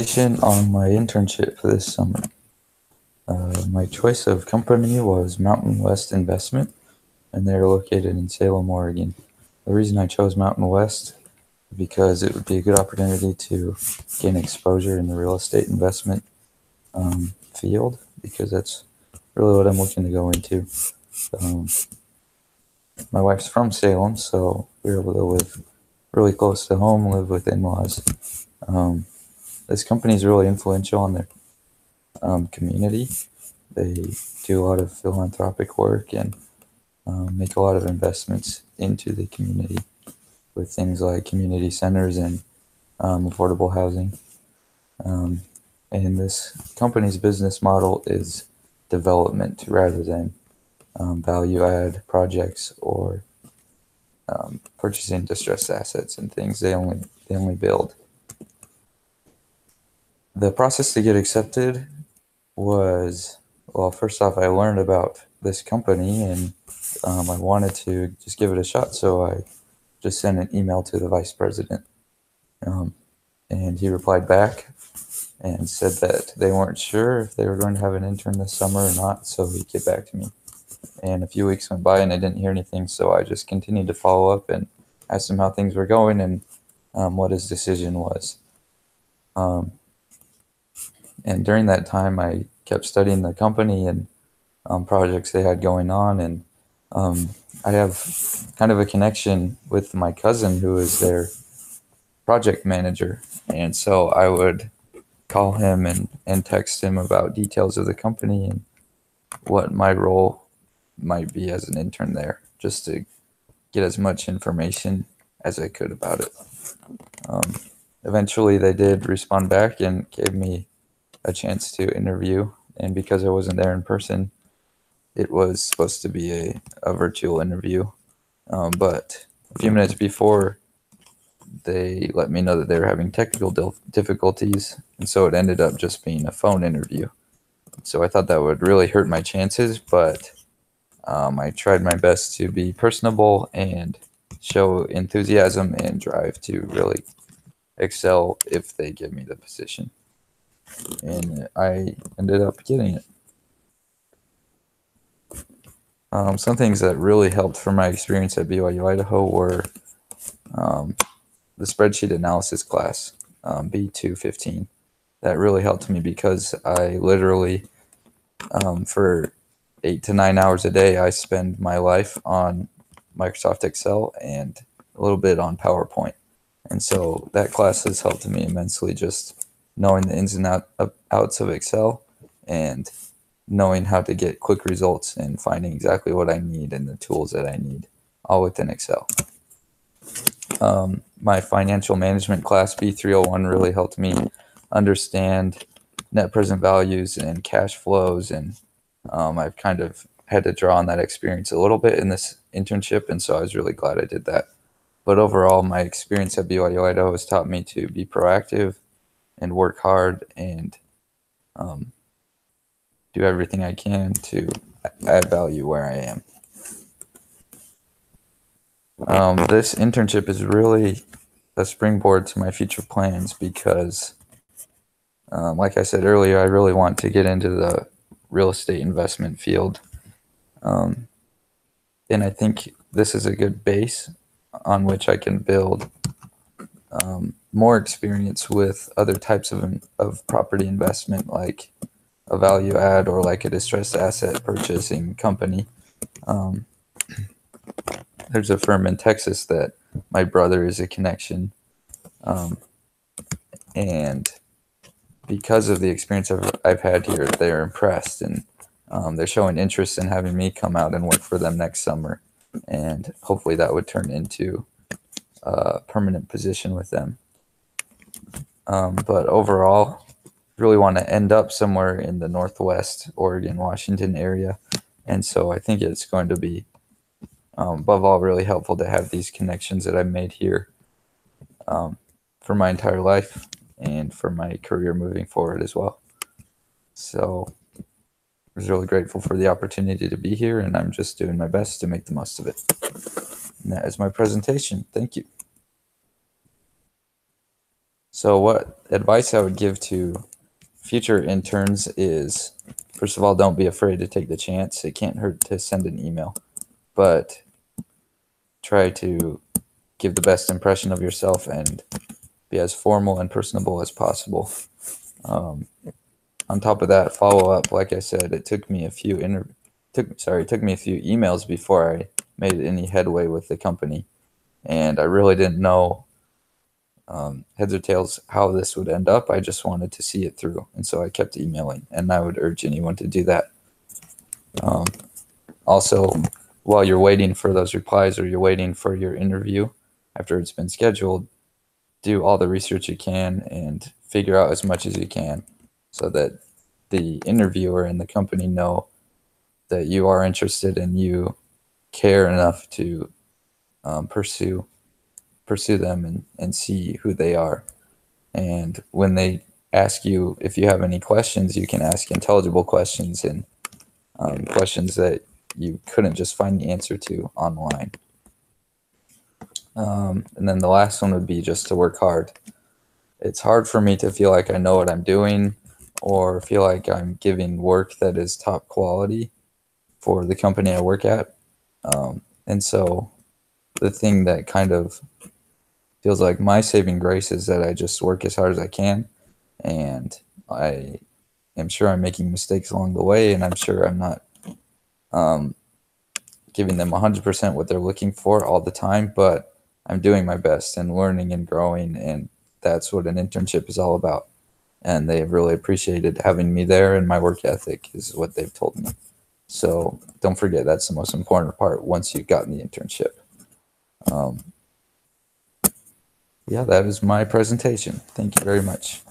On my internship for this summer. My choice of company was Mountain West Investment, and they're located in Salem, Oregon. The reason I chose Mountain West is because it would be a good opportunity to gain exposure in the real estate investment field, because that's really what I'm looking to go into. Um, my wife's from Salem, so we were able to live really close to home, live with in-laws. This company is really influential on their community. They do a lot of philanthropic work and make a lot of investments into the community with things like community centers and affordable housing. Um, and this company's business model is development rather than value add projects or purchasing distressed assets and things. They only build. The process to get accepted was, well, first off, I learned about this company and I wanted to just give it a shot. So I just sent an email to the vice president. And he replied back and said that they weren't sure if they were going to have an intern this summer or not. So he'd get back to me. And a few weeks went by and I didn't hear anything. So I just continued to follow up and asked him how things were going and what his decision was. And during that time, I kept studying the company and projects they had going on. And I have kind of a connection with my cousin who is their project manager. And so I would call him and text him about details of the company and what my role might be as an intern there, just to get as much information as I could about it. Eventually, they did respond back and gave me a chance to interview. And because I wasn't there in person, it was supposed to be a virtual interview. But a few minutes before, they let me know that they were having technical difficulties. And so it ended up just being a phone interview. So I thought that would really hurt my chances, but I tried my best to be personable and show enthusiasm and drive to really excel if they give me the position. And I ended up getting it. Some things that really helped for my experience at BYU Idaho were the spreadsheet analysis class, B215. That really helped me because I literally, for 8 to 9 hours a day, I spend my life on Microsoft Excel and a little bit on PowerPoint. And so that class has helped me immensely, just knowing the ins and outs of Excel and knowing how to get quick results and finding exactly what I need and the tools that I need, all within Excel. My financial management class, B301, really helped me understand net present values and cash flows. And I've kind of had to draw on that experience a little bit in this internship. And so I was really glad I did that. But overall, my experience at BYU Idaho has taught me to be proactive and work hard and do everything I can to add value where I am. This internship is really a springboard to my future plans because, like I said earlier, I really want to get into the real estate investment field. And I think this is a good base on which I can build more experience with other types of property investment, like a value add or like a distressed asset purchasing company. There's a firm in Texas that my brother is a connection. And because of the experience I've had here, they're impressed and they're showing interest in having me come out and work for them next summer. And hopefully that would turn into a permanent position with them. But overall, really want to end up somewhere in the Northwest, Oregon, Washington area. And so I think it's going to be, above all, really helpful to have these connections that I've made here for my entire life and for my career moving forward as well. So I was really grateful for the opportunity to be here, and I'm just doing my best to make the most of it. And that is my presentation. Thank you. So what advice I would give to future interns is, first of all, don't be afraid to take the chance. It can't hurt to send an email, but try to give the best impression of yourself and be as formal and personable as possible. On top of that, follow up. Like I said, it took me a few it took me a few emails before I made any headway with the company, and I really didn't know heads or tails how this would end up. I just wanted to see it through, and so I kept emailing, and I would urge anyone to do that. Also, while you're waiting for those replies or you're waiting for your interview after it's been scheduled, do all the research you can and figure out as much as you can so that the interviewer and the company know that you are interested and you care enough to pursue them and see who they are. And when they ask you if you have any questions, you can ask intelligible questions and questions that you couldn't just find the answer to online. And then the last one would be just to work hard. It's hard for me to feel like I know what I'm doing or feel like I'm giving work that is top quality for the company I work at. And so the thing that kind of feels like my saving grace is that I just work as hard as I can, and I am sure I'm making mistakes along the way, and I'm sure I'm not giving them 100% what they're looking for all the time, but I'm doing my best and learning and growing, and that's what an internship is all about. And they've really appreciated having me there, and my work ethic is what they've told me. So don't forget, that's the most important part once you've gotten the internship. Yeah, that is my presentation. Thank you very much.